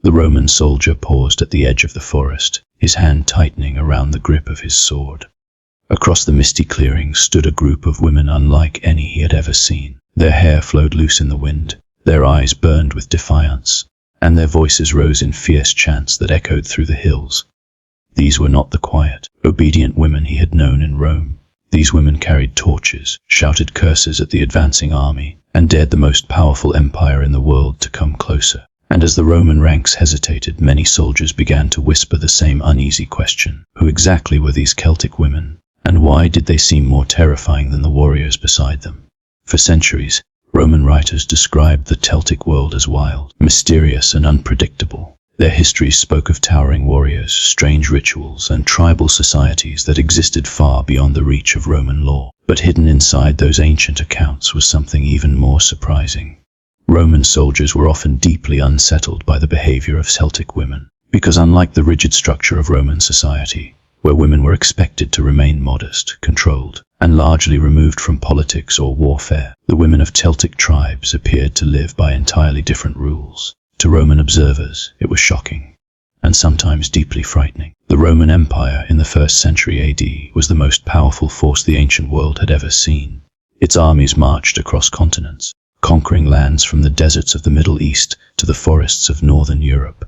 The Roman soldier paused at the edge of the forest, his hand tightening around the grip of his sword. Across the misty clearing stood a group of women unlike any he had ever seen. Their hair flowed loose in the wind, their eyes burned with defiance, and their voices rose in fierce chants that echoed through the hills. These were not the quiet, obedient women he had known in Rome. These women carried torches, shouted curses at the advancing army, and dared the most powerful empire in the world to come closer. And as the Roman ranks hesitated, many soldiers began to whisper the same uneasy question: who exactly were these Celtic women? And why did they seem more terrifying than the warriors beside them? For centuries, Roman writers described the Celtic world as wild, mysterious, and unpredictable. Their histories spoke of towering warriors, strange rituals, and tribal societies that existed far beyond the reach of Roman law. But hidden inside those ancient accounts was something even more surprising. Roman soldiers were often deeply unsettled by the behavior of Celtic women, because unlike the rigid structure of Roman society, where women were expected to remain modest, controlled, and largely removed from politics or warfare, the women of Celtic tribes appeared to live by entirely different rules. To Roman observers, it was shocking, and sometimes deeply frightening. The Roman Empire in the 1st century AD was the most powerful force the ancient world had ever seen. Its armies marched across continents, conquering lands from the deserts of the Middle East to the forests of northern Europe.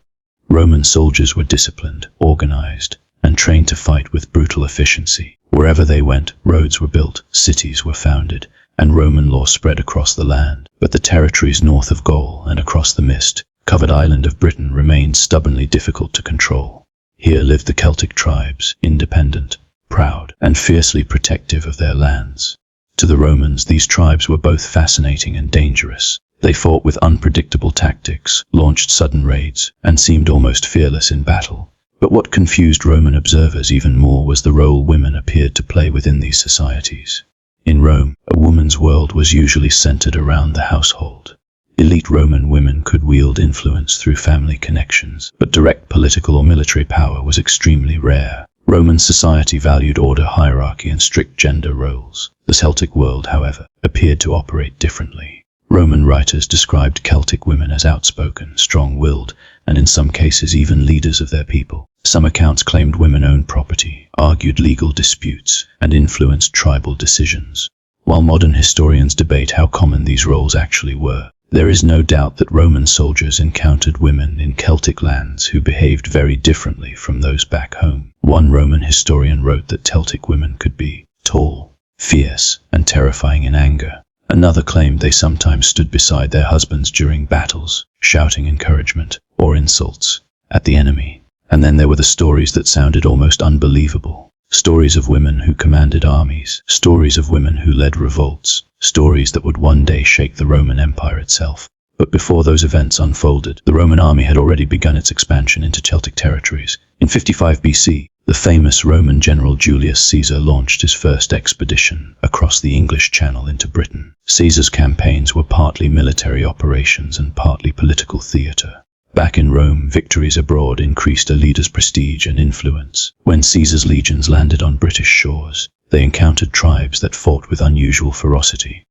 Roman soldiers were disciplined, organized, and trained to fight with brutal efficiency. Wherever they went, roads were built, cities were founded, and Roman law spread across the land. But the territories north of Gaul and across the mist-covered island of Britain remained stubbornly difficult to control. Here lived the Celtic tribes, independent, proud, and fiercely protective of their lands. To the Romans, these tribes were both fascinating and dangerous. They fought with unpredictable tactics, launched sudden raids, and seemed almost fearless in battle. But what confused Roman observers even more was the role women appeared to play within these societies. In Rome, a woman's world was usually centered around the household. Elite Roman women could wield influence through family connections, but direct political or military power was extremely rare. Roman society valued order, hierarchy, and strict gender roles. The Celtic world, however, appeared to operate differently. Roman writers described Celtic women as outspoken, strong-willed, and in some cases even leaders of their people. Some accounts claimed women owned property, argued legal disputes, and influenced tribal decisions. While modern historians debate how common these roles actually were, there is no doubt that Roman soldiers encountered women in Celtic lands who behaved very differently from those back home. One Roman historian wrote that Celtic women could be tall, fierce, and terrifying in anger. Another claimed they sometimes stood beside their husbands during battles, shouting encouragement or insults at the enemy. And then there were the stories that sounded almost unbelievable. Stories of women who commanded armies, stories of women who led revolts, stories that would one day shake the Roman Empire itself. But before those events unfolded, the Roman army had already begun its expansion into Celtic territories. In 55 BC, the famous Roman general Julius Caesar launched his first expedition across the English Channel into Britain. Caesar's campaigns were partly military operations and partly political theater. Back in Rome, victories abroad increased a leader's prestige and influence. When Caesar's legions landed on British shores, they encountered tribes that fought with unusual ferocity.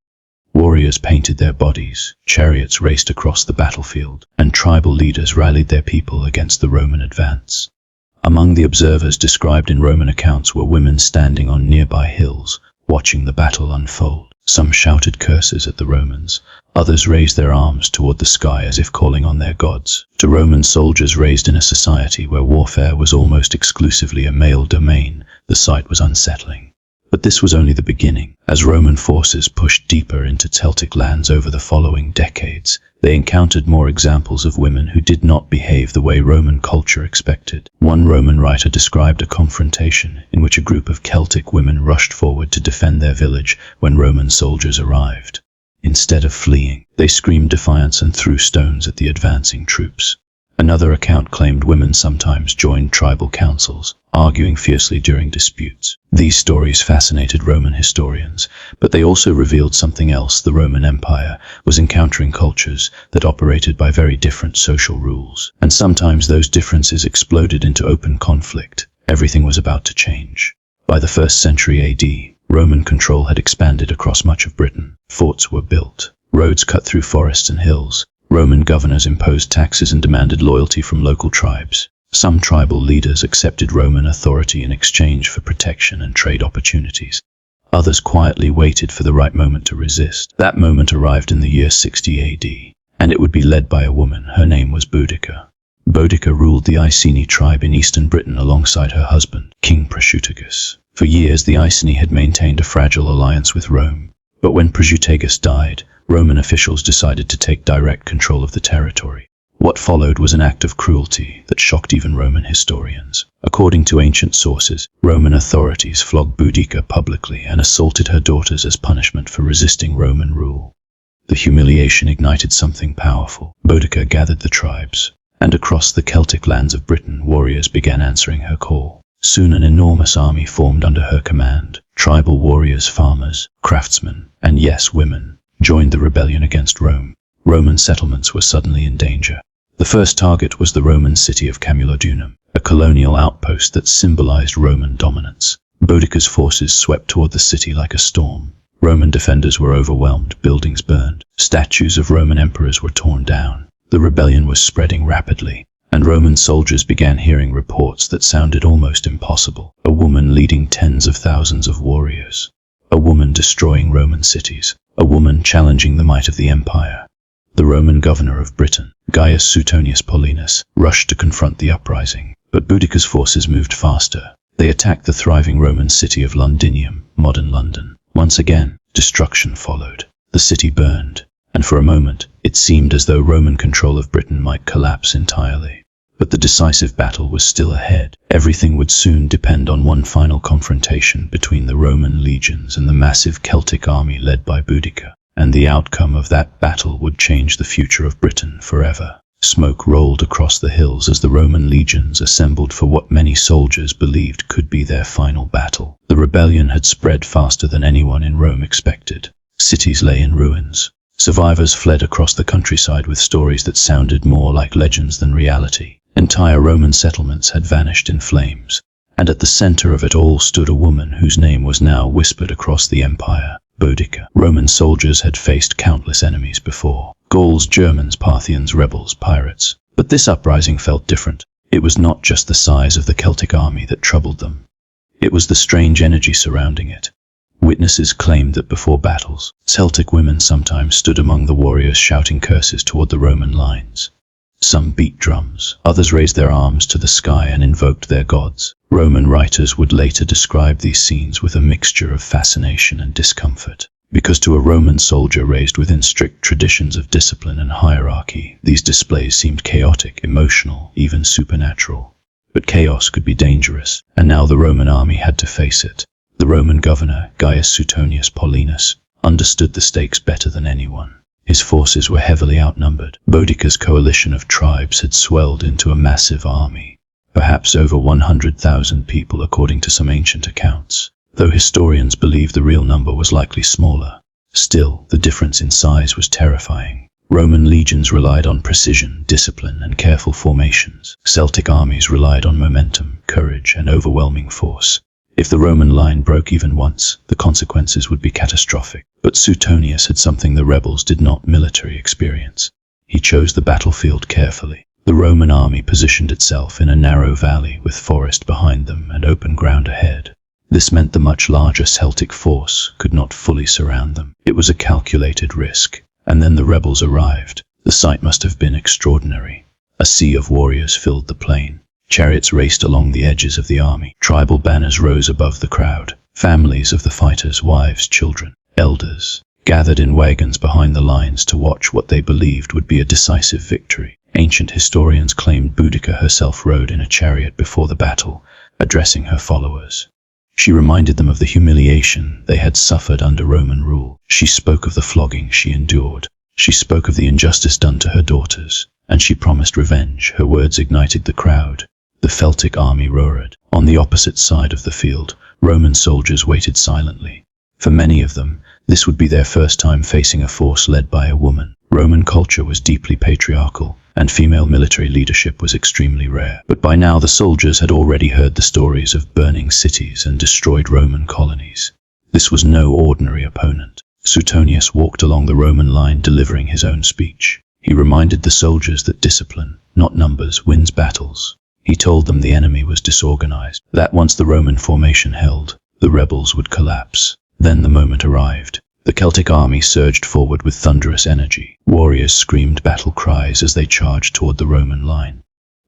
Warriors painted their bodies, chariots raced across the battlefield, and tribal leaders rallied their people against the Roman advance. Among the observers described in Roman accounts were women standing on nearby hills, watching the battle unfold. Some shouted curses at the Romans, others raised their arms toward the sky as if calling on their gods. To Roman soldiers raised in a society where warfare was almost exclusively a male domain, the sight was unsettling. But this was only the beginning. As Roman forces pushed deeper into Celtic lands over the following decades, they encountered more examples of women who did not behave the way Roman culture expected. One Roman writer described a confrontation in which a group of Celtic women rushed forward to defend their village when Roman soldiers arrived. Instead of fleeing, they screamed defiance and threw stones at the advancing troops. Another account claimed women sometimes joined tribal councils, arguing fiercely during disputes. These stories fascinated Roman historians, but they also revealed something else. The Roman Empire was encountering cultures that operated by very different social rules, and sometimes those differences exploded into open conflict. Everything was about to change. By the 1st century AD, Roman control had expanded across much of Britain. Forts were built, roads cut through forests and hills, Roman governors imposed taxes and demanded loyalty from local tribes. Some tribal leaders accepted Roman authority in exchange for protection and trade opportunities. Others quietly waited for the right moment to resist. That moment arrived in the year 60 AD, and it would be led by a woman. Her name was Boudica. Boudica ruled the Iceni tribe in eastern Britain alongside her husband, King Prasutagus. For years, the Iceni had maintained a fragile alliance with Rome. But when Prasutagus died, Roman officials decided to take direct control of the territory. What followed was an act of cruelty that shocked even Roman historians. According to ancient sources, Roman authorities flogged Boudica publicly and assaulted her daughters as punishment for resisting Roman rule. The humiliation ignited something powerful. Boudica gathered the tribes, and across the Celtic lands of Britain, warriors began answering her call. Soon an enormous army formed under her command. Tribal warriors, farmers, craftsmen, and yes, women, joined the rebellion against Rome. Roman settlements were suddenly in danger. The first target was the Roman city of Camulodunum, a colonial outpost that symbolized Roman dominance. Boudica's forces swept toward the city like a storm. Roman defenders were overwhelmed, buildings burned, statues of Roman emperors were torn down. The rebellion was spreading rapidly, and Roman soldiers began hearing reports that sounded almost impossible. A woman leading tens of thousands of warriors. A woman destroying Roman cities. A woman challenging the might of the empire. The Roman governor of Britain, Gaius Suetonius Paulinus, rushed to confront the uprising. But Boudica's forces moved faster. They attacked the thriving Roman city of Londinium, modern London. Once again, destruction followed. The city burned, and for a moment, it seemed as though Roman control of Britain might collapse entirely. But the decisive battle was still ahead. Everything would soon depend on one final confrontation between the Roman legions and the massive Celtic army led by Boudica. And the outcome of that battle would change the future of Britain forever. Smoke rolled across the hills as the Roman legions assembled for what many soldiers believed could be their final battle. The rebellion had spread faster than anyone in Rome expected. Cities lay in ruins. Survivors fled across the countryside with stories that sounded more like legends than reality. Entire Roman settlements had vanished in flames. And at the center of it all stood a woman whose name was now whispered across the empire. Boudica. Roman soldiers had faced countless enemies before. Gauls, Germans, Parthians, rebels, pirates. But this uprising felt different. It was not just the size of the Celtic army that troubled them. It was the strange energy surrounding it. Witnesses claimed that before battles, Celtic women sometimes stood among the warriors shouting curses toward the Roman lines. Some beat drums, others raised their arms to the sky and invoked their gods. Roman writers would later describe these scenes with a mixture of fascination and discomfort. Because to a Roman soldier raised within strict traditions of discipline and hierarchy, these displays seemed chaotic, emotional, even supernatural. But chaos could be dangerous, and now the Roman army had to face it. The Roman governor, Gaius Suetonius Paulinus, understood the stakes better than anyone. His forces were heavily outnumbered. Boudica's coalition of tribes had swelled into a massive army, perhaps over 100,000 people according to some ancient accounts, though historians believe the real number was likely smaller. Still, the difference in size was terrifying. Roman legions relied on precision, discipline, and careful formations. Celtic armies relied on momentum, courage, and overwhelming force. If the Roman line broke even once, the consequences would be catastrophic. But Suetonius had something the rebels did not: military experience. He chose the battlefield carefully. The Roman army positioned itself in a narrow valley with forest behind them and open ground ahead. This meant the much larger Celtic force could not fully surround them. It was a calculated risk. And then the rebels arrived. The sight must have been extraordinary. A sea of warriors filled the plain. Chariots raced along the edges of the army. Tribal banners rose above the crowd. Families of the fighters, wives, children, elders, gathered in wagons behind the lines to watch what they believed would be a decisive victory. Ancient historians claimed Boudica herself rode in a chariot before the battle, addressing her followers. She reminded them of the humiliation they had suffered under Roman rule. She spoke of the flogging she endured. She spoke of the injustice done to her daughters, and she promised revenge. Her words ignited the crowd. The Celtic army roared. On the opposite side of the field, Roman soldiers waited silently. For many of them, this would be their first time facing a force led by a woman. Roman culture was deeply patriarchal, and female military leadership was extremely rare. But by now the soldiers had already heard the stories of burning cities and destroyed Roman colonies. This was no ordinary opponent. Suetonius walked along the Roman line delivering his own speech. He reminded the soldiers that discipline, not numbers, wins battles. He told them the enemy was disorganized, that once the Roman formation held, the rebels would collapse. Then the moment arrived. The Celtic army surged forward with thunderous energy. Warriors screamed battle cries as they charged toward the Roman line.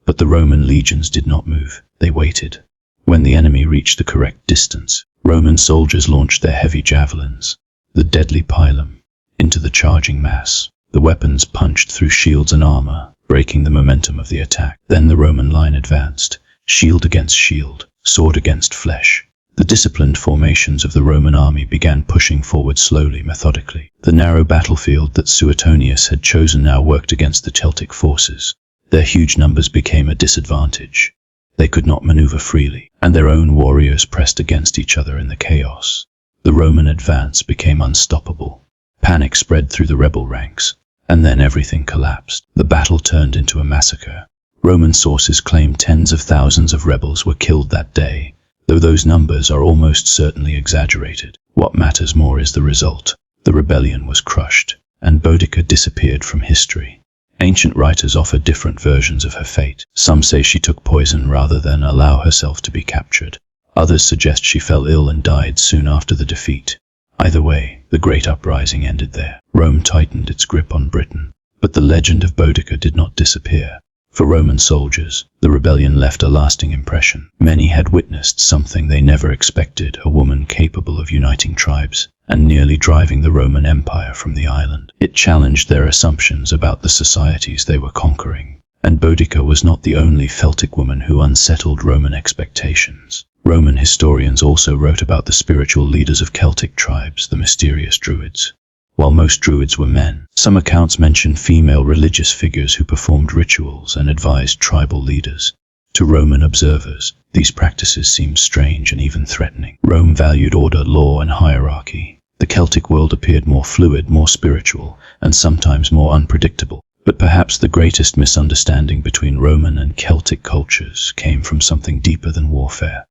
But the Roman legions did not move. They waited. When the enemy reached the correct distance, Roman soldiers launched their heavy javelins, the deadly pilum, into the charging mass. The weapons punched through shields and armor, breaking the momentum of the attack. Then the Roman line advanced, shield against shield, sword against flesh. The disciplined formations of the Roman army began pushing forward slowly, methodically. The narrow battlefield that Suetonius had chosen now worked against the Celtic forces. Their huge numbers became a disadvantage. They could not maneuver freely, and their own warriors pressed against each other in the chaos. The Roman advance became unstoppable. Panic spread through the rebel ranks, and then everything collapsed. The battle turned into a massacre. Roman sources claim tens of thousands of rebels were killed that day, though those numbers are almost certainly exaggerated. What matters more is the result. The rebellion was crushed, and Boudica disappeared from history. Ancient writers offer different versions of her fate. Some say she took poison rather than allow herself to be captured. Others suggest she fell ill and died soon after the defeat. Either way, the great uprising ended there. Rome tightened its grip on Britain, but the legend of Boudica did not disappear. For Roman soldiers, the rebellion left a lasting impression. Many had witnessed something they never expected, a woman capable of uniting tribes and nearly driving the Roman Empire from the island. It challenged their assumptions about the societies they were conquering. And Boudica was not the only Celtic woman who unsettled Roman expectations. Roman historians also wrote about the spiritual leaders of Celtic tribes, the mysterious Druids. While most Druids were men, some accounts mention female religious figures who performed rituals and advised tribal leaders. To Roman observers, these practices seemed strange and even threatening. Rome valued order, law, and hierarchy. The Celtic world appeared more fluid, more spiritual, and sometimes more unpredictable. But perhaps the greatest misunderstanding between Roman and Celtic cultures came from something deeper than warfare.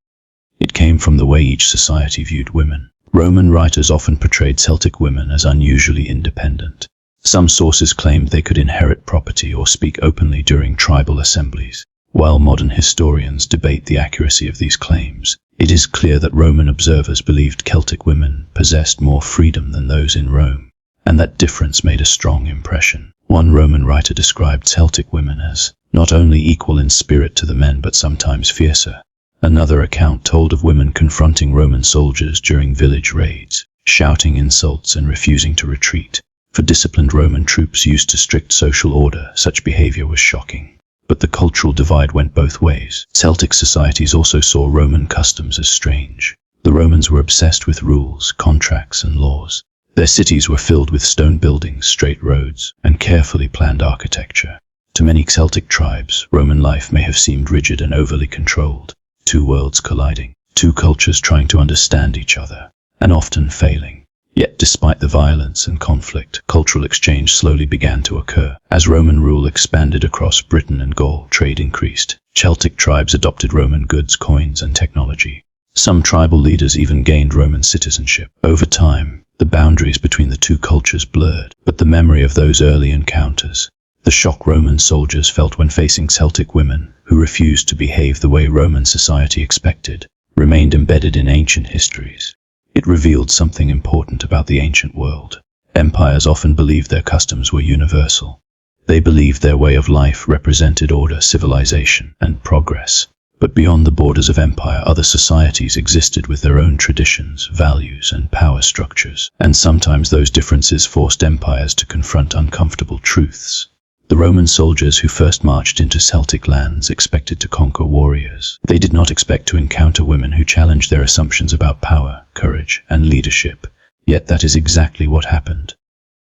It came from the way each society viewed women. Roman writers often portrayed Celtic women as unusually independent. Some sources claimed they could inherit property or speak openly during tribal assemblies. While modern historians debate the accuracy of these claims, it is clear that Roman observers believed Celtic women possessed more freedom than those in Rome, and that difference made a strong impression. One Roman writer described Celtic women as not only equal in spirit to the men but sometimes fiercer. Another account told of women confronting Roman soldiers during village raids, shouting insults and refusing to retreat. For disciplined Roman troops used to strict social order, such behavior was shocking. But the cultural divide went both ways. Celtic societies also saw Roman customs as strange. The Romans were obsessed with rules, contracts, and laws. Their cities were filled with stone buildings, straight roads, and carefully planned architecture. To many Celtic tribes, Roman life may have seemed rigid and overly controlled. Two worlds colliding, two cultures trying to understand each other, and often failing. Yet despite the violence and conflict, cultural exchange slowly began to occur. As Roman rule expanded across Britain and Gaul, trade increased. Celtic tribes adopted Roman goods, coins, and technology. Some tribal leaders even gained Roman citizenship. Over time, the boundaries between the two cultures blurred, but the memory of those early encounters, the shock Roman soldiers felt when facing Celtic women who refused to behave the way Roman society expected, remained embedded in ancient histories. It revealed something important about the ancient world. Empires often believed their customs were universal. They believed their way of life represented order, civilization, and progress. But beyond the borders of empire, other societies existed with their own traditions, values, and power structures. And sometimes those differences forced empires to confront uncomfortable truths. The Roman soldiers who first marched into Celtic lands expected to conquer warriors. They did not expect to encounter women who challenged their assumptions about power, courage, and leadership. Yet that is exactly what happened.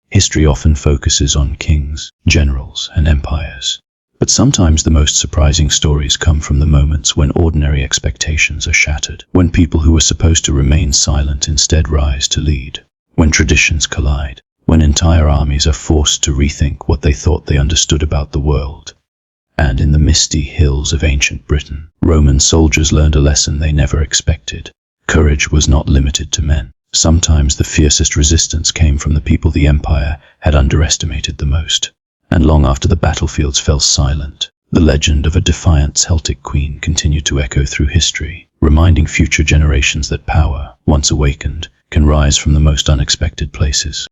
History often focuses on kings, generals, and empires. But sometimes the most surprising stories come from the moments when ordinary expectations are shattered, when people who were supposed to remain silent instead rise to lead, when traditions collide, when entire armies are forced to rethink what they thought they understood about the world. And in the misty hills of ancient Britain, Roman soldiers learned a lesson they never expected. Courage was not limited to men. Sometimes the fiercest resistance came from the people the empire had underestimated the most. and long after the battlefields fell silent, the legend of a defiant Celtic queen continued to echo through history, reminding future generations that power, once awakened, can rise from the most unexpected places.